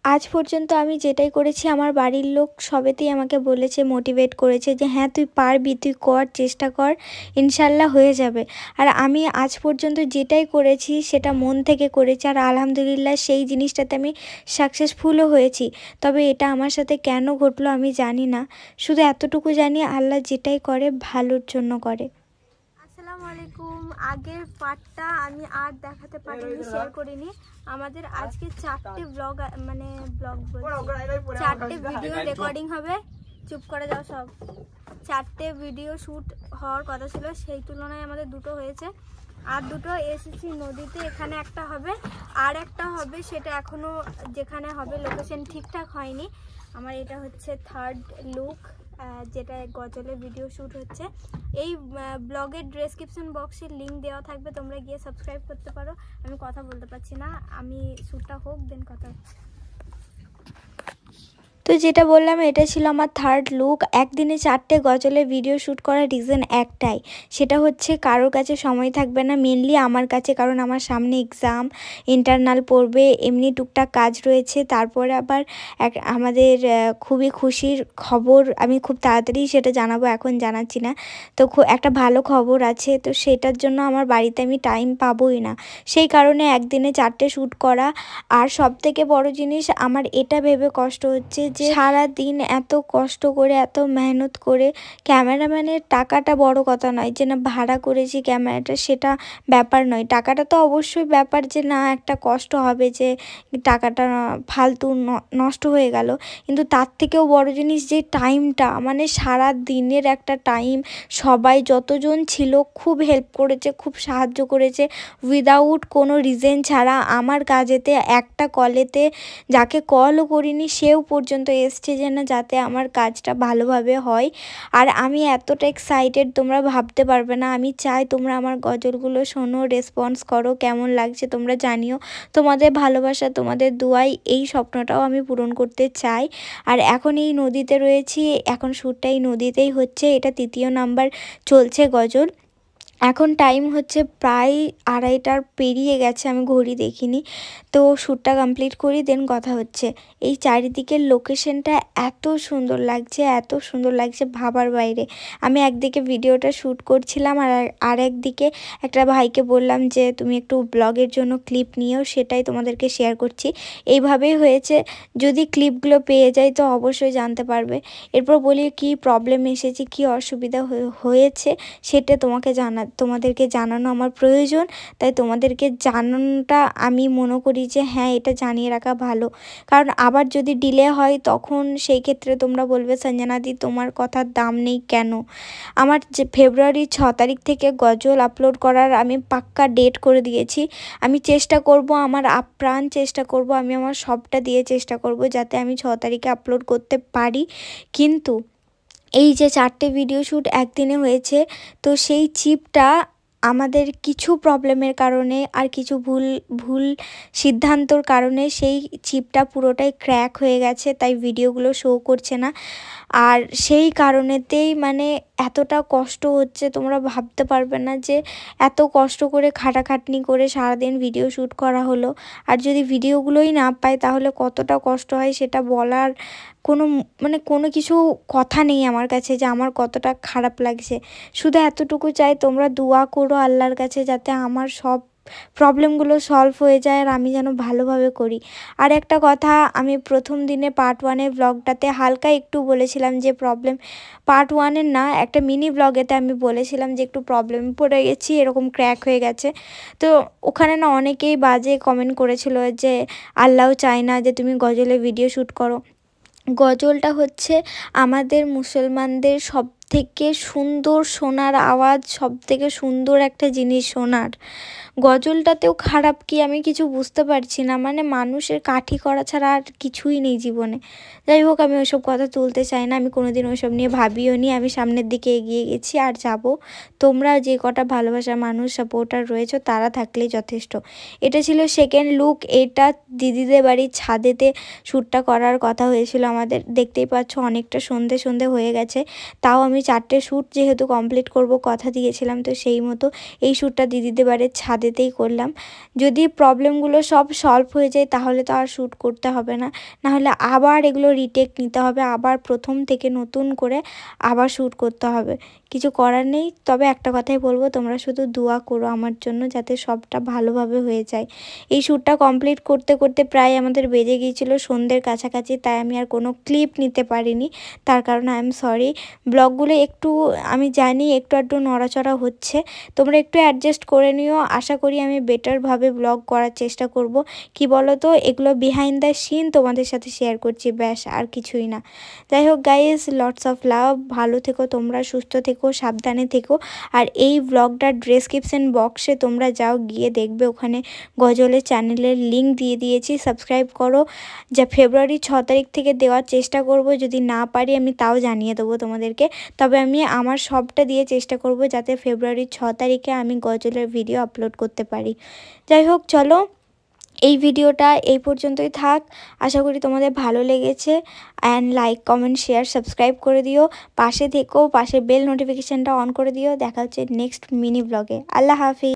আজ পর্যন্ত আমি যেটাই করেছি আমার বাড়ির লোক সবেতেই আমাকে বলেছে, মোটিভেট করেছে যে হ্যাঁ তুই পারবি, তুই কর, চেষ্টা কর, ইনশাল্লাহ হয়ে যাবে। আর আমি আজ পর্যন্ত যেটাই করেছি সেটা মন থেকে করেছি, আর আলহামদুলিল্লাহ সেই জিনিসটাতে আমি সাকসেসফুলও হয়েছি। তবে এটা আমার সাথে কেন ঘটলো আমি জানি না, শুধু এতটুকু জানি আল্লাহ যেটাই করে ভালোর জন্য করে। আসসালামু আলাইকুম। আগের পার্টটা আমি আর দেখাতে পারিনি, শেয়ার করিনি। আমাদের আজকে 4টে ব্লগ চারটে ভিডিও রেকর্ডিং হবে। চুপ করে যাও সব। 4টে ভিডিও শ্যুট হওয়ার কথা ছিল, সেই তুলনায় আমাদের 2টো হয়েছে। আর 2টো এসেছি নদীতে, এখানে একটা হবে আর একটা হবে, সেটা এখনও যেখানে হবে লোকেশন ঠিকঠাক হয়নি। আমার এটা হচ্ছে 3rd লুক, যেটা গজলের ভিডিও শ্যুট হচ্ছে। এই ব্লগের ডেসক্রিপশন বক্সে লিঙ্ক দেওয়া থাকবে, তোমরা গিয়ে সাবস্ক্রাইব করতে পারো। আমি কথা বলতে পারছি না, আমি শ্যুটটা হোক দেন কথা হচ্ছে। তো যেটা বললাম এটা ছিল আমার 3rd লুক। একদিনে 4টে গজলের ভিডিও শ্যুট করার রিজন একটাই, সেটা হচ্ছে কারোর কাছে সময় থাকবে না, মেনলি আমার কাছে, কারণ আমার সামনে এক্সাম, ইন্টারনাল পড়বে, এমনি টুকটাক কাজ রয়েছে। তারপরে আবার আমাদের খুবই খুশির খবর, আমি খুব তাড়াতাড়ি সেটা জানাবো, এখন জানাচ্ছি না। তো একটা ভালো খবর আছে, তো সেটার জন্য আমার বাড়িতে আমি টাইম পাবোই না, সেই কারণে একদিনে 4টে শ্যুট করা। আর সবথেকে বড় জিনিস আমার এটা ভেবে কষ্ট হচ্ছে যে সারা দিন এত কষ্ট করে, এত মেহনত করে, ক্যামেরাম্যানের টাকাটা বড় কথা নয়, যে না ভাড়া করেছি ক্যামেরাটা সেটা ব্যাপার নয়, টাকাটা তো অবশ্যই ব্যাপার, যে না একটা কষ্ট হবে যে টাকাটা ফালতু নষ্ট হয়ে গেল, কিন্তু তার থেকেও বড় জিনিস যে টাইমটা, মানে সারা দিনের একটা টাইম। সবাই যতজন ছিল খুব হেল্প করেছে, খুব সাহায্য করেছে, উইদাউট কোনো রিজন ছাড়া। আমার কাজেতে একটা কলেতে যাকে কলও করিনি সেও পর্যন্ত এসছে যে না যাতে আমার কাজটা ভালোভাবে হয়। আর আমি এতটা এক্সাইটেড তোমরা ভাবতে পারবে না। আমি চাই তোমরা আমার গজলগুলো শোনো, রেসপন্স করো, কেমন লাগছে তোমরা জানিও। তোমাদের ভালোবাসা, তোমাদের দোয়ায় এই স্বপ্নটাও আমি পূরণ করতে চাই। আর এখন এই নদীতে রয়েছি, এখন শ্যুটটা এই নদীতেই হচ্ছে, এটা 3য় নাম্বার চলছে গজল। এখন টাইম হচ্ছে প্রায় 2:30টার পেরিয়ে গেছে, আমি ঘড়ি দেখিনি। তো শ্যুটটা কমপ্লিট করি, দেন কথা হচ্ছে। এই চারিদিকের লোকেশনটা এত সুন্দর লাগছে, এত সুন্দর লাগছে ভাবার বাইরে। আমি একদিকে ভিডিওটা শ্যুট করছিলাম, আর একদিকে একটা ভাইকে বললাম যে তুমি একটু ব্লগের জন্য ক্লিপ নিয়েও, সেটাই তোমাদেরকে শেয়ার করছি। এইভাবেই হয়েছে, যদি ক্লিপগুলো পেয়ে যাই তো অবশ্যই জানতে পারবে। এরপর বলি কি প্রবলেম এসেছে, কি অসুবিধা হয়েছে, সেটা তোমাদেরকে জানানো আমার প্রয়োজন। তাই তোমাদেরকে জানানোটা আমি মনে করি যে হ্যাঁ এটা জানিয়ে রাখা ভালো, কারণ আবার যদি ডিলে হয় তখন সেই ক্ষেত্রে তোমরা বলবে সঞ্জনাদি তোমার কথার দাম নেই কেন। আমার যে ফেব্রুয়ারি 6 তারিখ থেকে গজল আপলোড করার আমি পাক্কা ডেট করে দিয়েছি। আমি চেষ্টা করব, আমার আপ্রাণ চেষ্টা করব, আমি আমার সবটা দিয়ে চেষ্টা করব যাতে আমি 6 তারিখে আপলোড করতে পারি। কিন্তু এই যে 4টে ভিডিও শ্যুট একদিনে হয়েছে, তো সেই চিপটা আমাদের কিছু প্রবলেমের কারণে আর কিছু ভুল সিদ্ধান্তর কারণে সেই চিপটা পুরোটাই ক্র্যাক হয়ে গেছে, তাই ভিডিওগুলো শো করছে না। আর সেই কারণেতেই মানে এতটা কষ্ট হচ্ছে, তোমরা ভাবতে পারবে না যে এত কষ্ট করে খাটাখাটনি করে সারাদিন ভিডিও শ্যুট করা হলো, আর যদি ভিডিওগুলোই না পাই তাহলে কতটা কষ্ট হয় সেটা বলার কোনো কিছু কথা নেই আমার কাছে, যে আমার কতটা খারাপ লাগছে। শুধু এতটুকু চাই তোমরা দোয়া করো আল্লাহর কাছে যাতে আমার সব প্রবলেমগুলো সলভ হয়ে যায়, আর আমি যেন ভালোভাবে করি। আর একটা কথা, আমি প্রথম দিনে পার্ট 1-এর ব্লগটাতে হালকা একটু বলেছিলাম যে প্রবলেম, পার্ট 1-এর না, একটা মিনি ব্লগেতে আমি বলেছিলাম যে একটু প্রবলেম পড়ে গেছি, এরকম ক্র্যাক হয়ে গেছে। তো ওখানে না অনেকেই বাজে কমেন্ট করেছিল যে আল্লাহও চায় না যে তুমি গজলে ভিডিও শ্যুট করো। গজলটা হচ্ছে আমাদের মুসলমানদের সবথেকে সুন্দর শোনার আওয়াজ, সবথেকে সুন্দর একটা জিনিস শোনার। গজলটাতেও খারাপ কি আমি কিছু বুঝতে পারছি না, মানে মানুষের কাঠি করা ছাড়া আর কিছুই নেই জীবনে। যাই হোক, আমি ওইসব কথা তুলতে চাই না, আমি কোনোদিন ওইসব নিয়ে ভাবিও নি। আমি সামনের দিকে এগিয়ে গেছি আর যাব। তোমরা যে কটা ভালোবাসার মানুষ সাপোর্টার রয়েছে তারা থাকলেই যথেষ্ট। এটা ছিল 2nd লুক। এটা দিদিদের বাড়ির ছাদেতে শ্যুটটা করার কথা হয়েছিল আমাদের। দেখতেই পাচ্ছ অনেকটা সন্ধে হয়ে গেছে, তাও আমি আমি 4টে শ্যুট যেহেতু কমপ্লিট করব কথা দিয়েছিলাম, তো সেই মতো এই শ্যুটটা দিদিদের বাড়ির ছাদেতেই করলাম। যদি প্রবলেমগুলো সব সলভ হয়ে যায় তাহলে তো আর শ্যুট করতে হবে না, নাহলে আবার এগুলো রিটেক নিতে হবে, আবার প্রথম থেকে নতুন করে আবার শ্যুট করতে হবে। কিছু করার নেই। তবে একটা কথাই বলবো, তোমরা শুধু দোয়া করো আমার জন্য যাতে সবটা ভালোভাবে হয়ে যায়। এই শ্যুটটা কমপ্লিট করতে করতে প্রায় আমাদের বেজে গিয়েছিল সন্ধ্যের কাছাকাছি, তাই আমি আর কোনো ক্লিপ নিতে পারিনি, তার কারণে আই এম সরি। ব্লগগুলো একটু আমি জানি একটু আধটু নড়াচড়া হচ্ছে, তোমরা একটু অ্যাডজাস্ট করে নিও। আশা করি আমি বেটারভাবে ব্লগ করার চেষ্টা করব। কি বলো তো, এগুলো বিহাইন্ড দ্য সিন তোমাদের সাথে শেয়ার করছি, ব্যাস আর কিছুই না। যাই হোক গাইস, লটস অফ লাভ, ভালো থেকো তোমরা, সুস্থ থেকো, সাবধানে থেকো। আর এই ব্লগটার ডেসক্রিপশন বক্সে তোমরা যাও, গিয়ে দেখবে ওখানে গজলের চ্যানেলের লিঙ্ক দিয়ে দিয়েছি, সাবস্ক্রাইব করো। যা ফেব্রুয়ারি 6 তারিখ থেকে দেওয়ার চেষ্টা করব, যদি না পারি আমি তাও জানিয়ে দেবো তোমাদেরকে। তবে আমি আমার সবটা দিয়ে চেষ্টা করব যাতে ফেব্রুয়ারি 6 তারিখে আমি গজলের ভিডিও আপলোড করতে পারি। যাই হোক, চলো এই ভিডিওটা এই পর্যন্তই থাক। আশা করি তোমাদের ভালো লেগেছে। And like, comment, share, subscribe করে দিও, পাশে থেকো, পাশে বেল নোটিফিকেশানটা অন করে দিও। দেখা হচ্ছে নেক্সট মিনি ব্লগে। আল্লাহ হাফিজ।